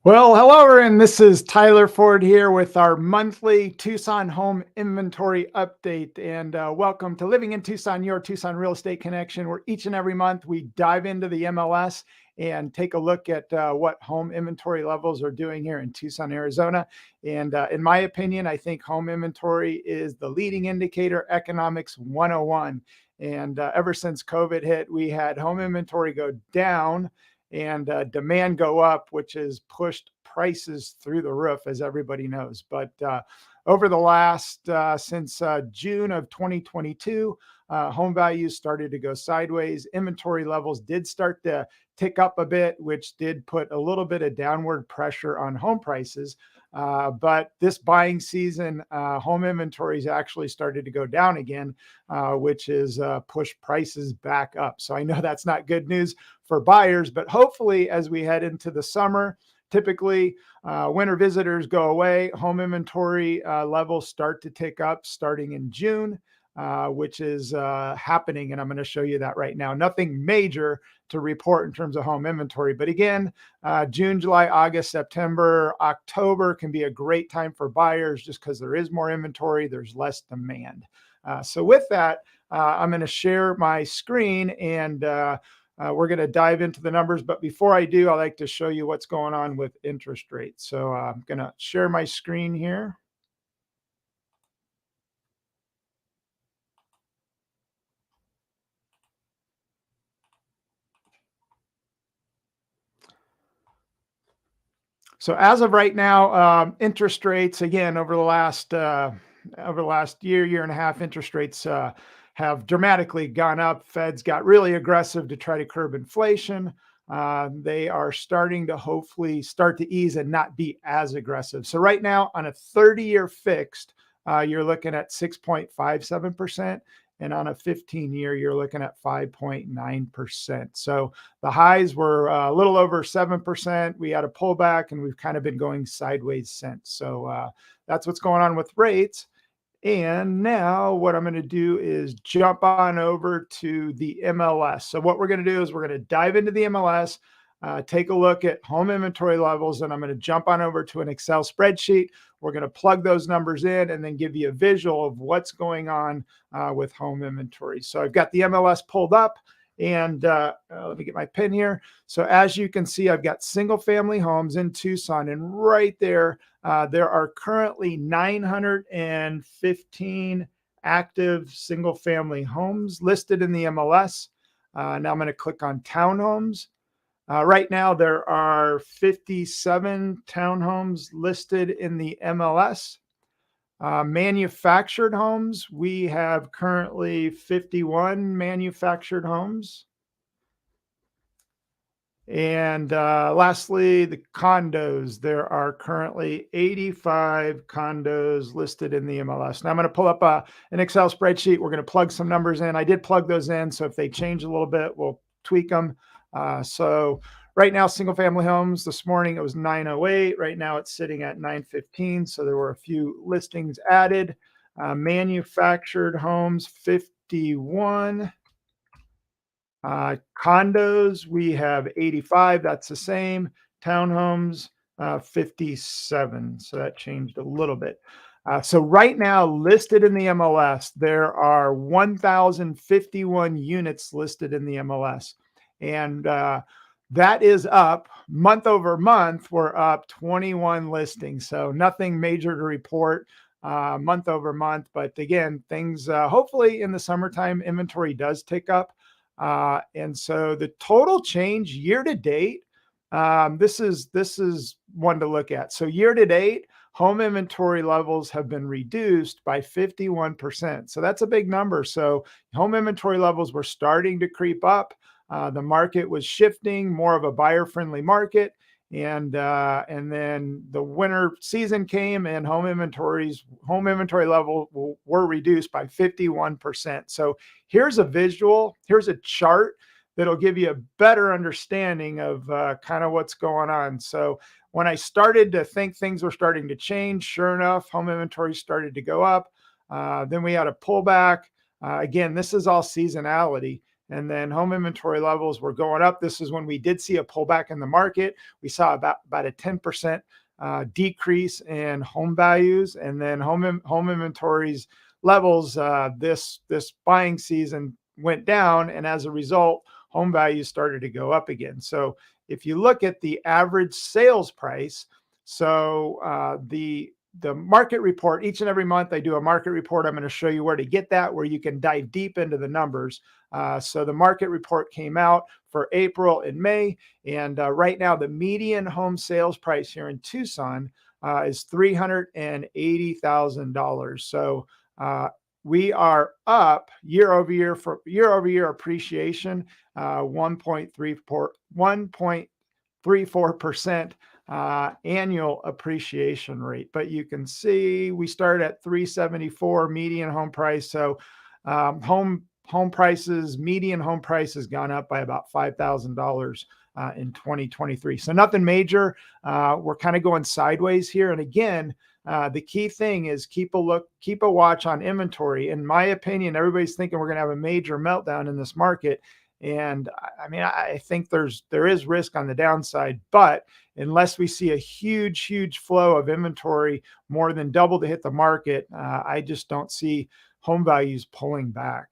Well, hello, everyone. This is Tyler Ford here with our monthly Tucson home inventory update. And welcome to Living in Tucson, your Tucson real estate connection, where each and every month we dive into the MLS and take a look at what home inventory levels are doing here in Tucson, Arizona. And in my opinion, I think home inventory is the leading indicator, economics 101. And ever since COVID hit, we had home inventory go down and demand go up, which has pushed prices through the roof, as everybody knows. But over the last, since June of 2022, home values started to go sideways. Inventory levels did start to tick up a bit, which did put a little bit of downward pressure on home prices. But this buying season, home inventories actually started to go down again, which is pushed prices back up. So I know that's not good news for buyers, but hopefully as we head into the summer, typically winter visitors go away, home inventory levels start to tick up starting in June, which is happening. And I'm going to show you that right now. Nothing major to report in terms of home inventory. But again, June, July, August, September, October can be a great time for buyers just because there is more inventory, there's less demand. So with that, I'm going to share my screen and we're going to dive into the numbers. But before I do, I like to show you what's going on with interest rates. So I'm going to share my screen here. So as of right now, interest rates again over the last year and a half, interest rates have dramatically gone up. Feds got really aggressive to try to curb inflation. They are starting to hopefully start to ease and not be as aggressive. So right now, on a 30-year fixed, you're looking at 6.57%. And on a 15-year, you're looking at 5.9%. So the highs were a little over 7%. We had a pullback and we've kind of been going sideways since. So that's what's going on with rates. And now what I'm going to do is jump on over to the MLS. So what we're going to do is we're going to dive into the MLS, take a look at home inventory levels, and I'm going to jump on over to an Excel spreadsheet. We're going to plug those numbers in and then give you a visual of what's going on with home inventory. So I've got the MLS pulled up. And let me get my pen here. So as you can see, I've got single family homes in Tucson, and right there, there are currently 915 active single family homes listed in the MLS. Now I'm going to click on townhomes. Right now, there are 57 townhomes listed in the MLS. Manufactured homes, we have currently 51 manufactured homes. And lastly, the condos, there are currently 85 condos listed in the MLS. Now I'm going to pull up an Excel spreadsheet. We're going to plug some numbers in. I did plug those in, so if they change a little bit, we'll tweak them. So right now, single family homes, this morning it was 908. Right now it's sitting at 915. So there were a few listings added. Manufactured homes, 51. Condos, we have 85. That's the same. Townhomes, 57. So that changed a little bit. So right now, listed in the MLS, there are 1,051 units listed in the MLS. And that is up month over month. We're up 21 listings. So nothing major to report month over month. But again, things hopefully in the summertime, inventory does tick up. And so the total change year to date, this is one to look at. So year to date, home inventory levels have been reduced by 51%. So that's a big number. So home inventory levels were starting to creep up. The market was shifting, more of a buyer-friendly market. And then the winter season came and home inventory level were reduced by 51%. So here's a visual, here's a chart that'll give you a better understanding of kind of what's going on. So when I started to think things were starting to change, sure enough, home inventory started to go up. Then we had a pullback. Again, this is all seasonality. and then home inventory levels were going up. This is when we did see a pullback in the market. We saw about a 10% decrease in home values, and then home inventories levels this buying season went down, and as a result, home values started to go up again. So if you look at the average sales price, so the market report, each and every month I do a market report. I'm going to show you where to get that, where you can dive deep into the numbers. So the market report came out for April and May, and right now the median home sales price here in Tucson is $380,000. So we are up year over year for year over year appreciation, 1.34% annual appreciation rate. But you can see we start at 374 median home price. So home prices, median home price has gone up by about $5,000 in 2023. So nothing major. We're kind of going sideways here. And again, the key thing is keep a watch on inventory. In my opinion, everybody's thinking we're going to have a major meltdown in this market. And I mean, I think there is risk on the downside, but unless we see a huge flow of inventory, more than double to hit the market, I just don't see home values pulling back.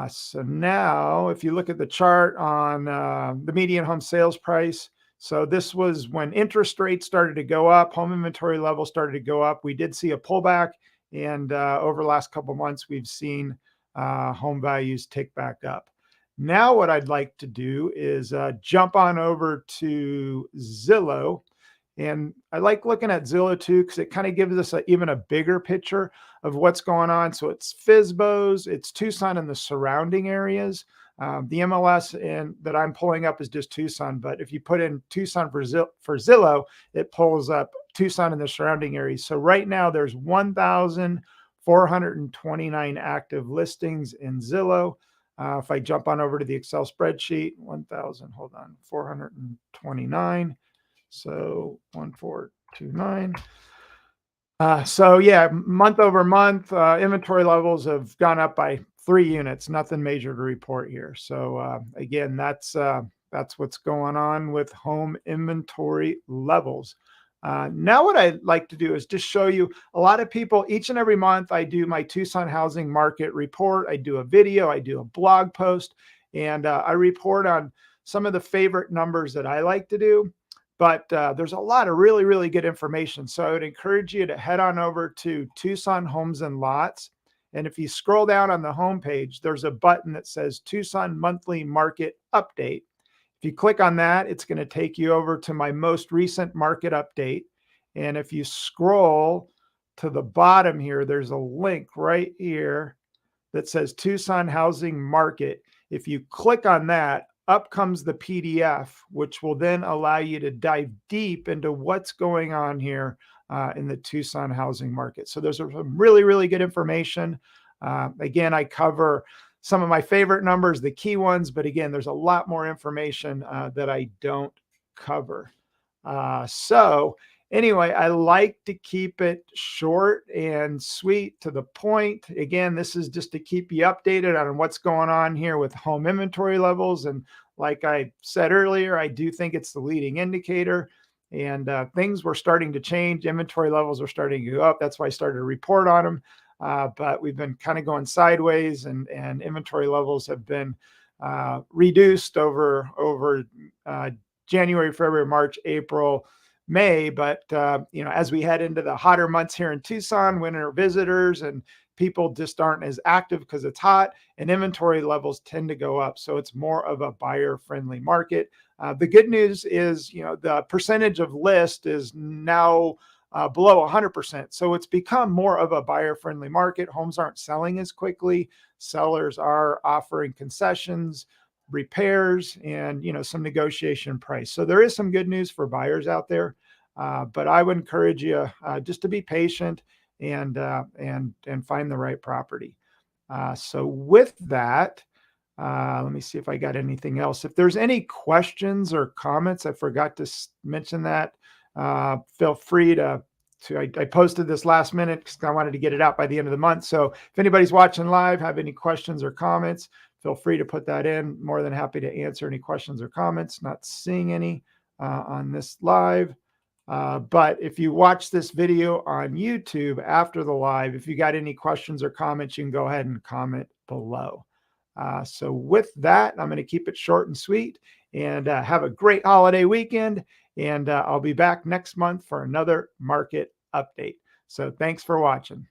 So now if you look at the chart on the median home sales price, so this was when interest rates started to go up, home inventory levels started to go up. We did see a pullback, and over the last couple of months, we've seen home values tick back up. Now what I'd like to do is jump on over to Zillow. And I like looking at Zillow too, because it kind of gives us even a bigger picture of what's going on. So it's FSBOs, it's Tucson and the surrounding areas. The MLS that I'm pulling up is just Tucson, but if you put in Tucson for Zillow, it pulls up Tucson and the surrounding areas. So right now there's 1,429 active listings in Zillow. If I jump on over to the Excel spreadsheet, 429. So 1429. So yeah, month over month, inventory levels have gone up by 3 units. Nothing major to report here. So again, that's what's going on with home inventory levels. Now what I'd like to do is just show you a lot of people. Each and every month I do my Tucson housing market report. I do a video, I do a blog post, and I report on some of the favorite numbers that I like to do. But there's a lot of really good information. So I would encourage you to head on over to Tucson Homes and Lots. And if you scroll down on the homepage, there's a button that says Tucson Monthly Market Update. If you click on that, it's going to take you over to my most recent market update. And if you scroll to the bottom here, there's a link right here that says Tucson Housing Market. If you click on that, up comes the PDF, which will then allow you to dive deep into what's going on here in the Tucson housing market. So there's some really good information. Again, I cover some of my favorite numbers, the key ones, but again, there's a lot more information that I don't cover. So anyway, I like to keep it short and sweet to the point. Again, this is just to keep you updated on what's going on here with home inventory levels. And like I said earlier, I do think it's the leading indicator, and things were starting to change. Inventory levels are starting to go up. That's why I started to report on them. But we've been kind of going sideways, and inventory levels have been reduced over January, February, March, April, May. But as we head into the hotter months here in Tucson, winter visitors and people just aren't as active because it's hot, and inventory levels tend to go up. So it's more of a buyer-friendly market. The good news is, the percentage of list is now below 100%. So it's become more of a buyer-friendly market. Homes aren't selling as quickly. Sellers are offering concessions, repairs, and some negotiation price. So there is some good news for buyers out there, but I would encourage you just to be patient and find the right property. So with that, let me see if I got anything else. If there's any questions or comments, I forgot to mention that. Feel free to. I posted this last minute because I wanted to get it out by the end of the month. So if anybody's watching live, have any questions or comments, feel free to put that in. More than happy to answer any questions or comments. Not seeing any on this live. But if you watch this video on YouTube after the live, if you got any questions or comments, you can go ahead and comment below. So with that, I'm going to keep it short and sweet, and have a great holiday weekend. And I'll be back next month for another market update. So thanks for watching.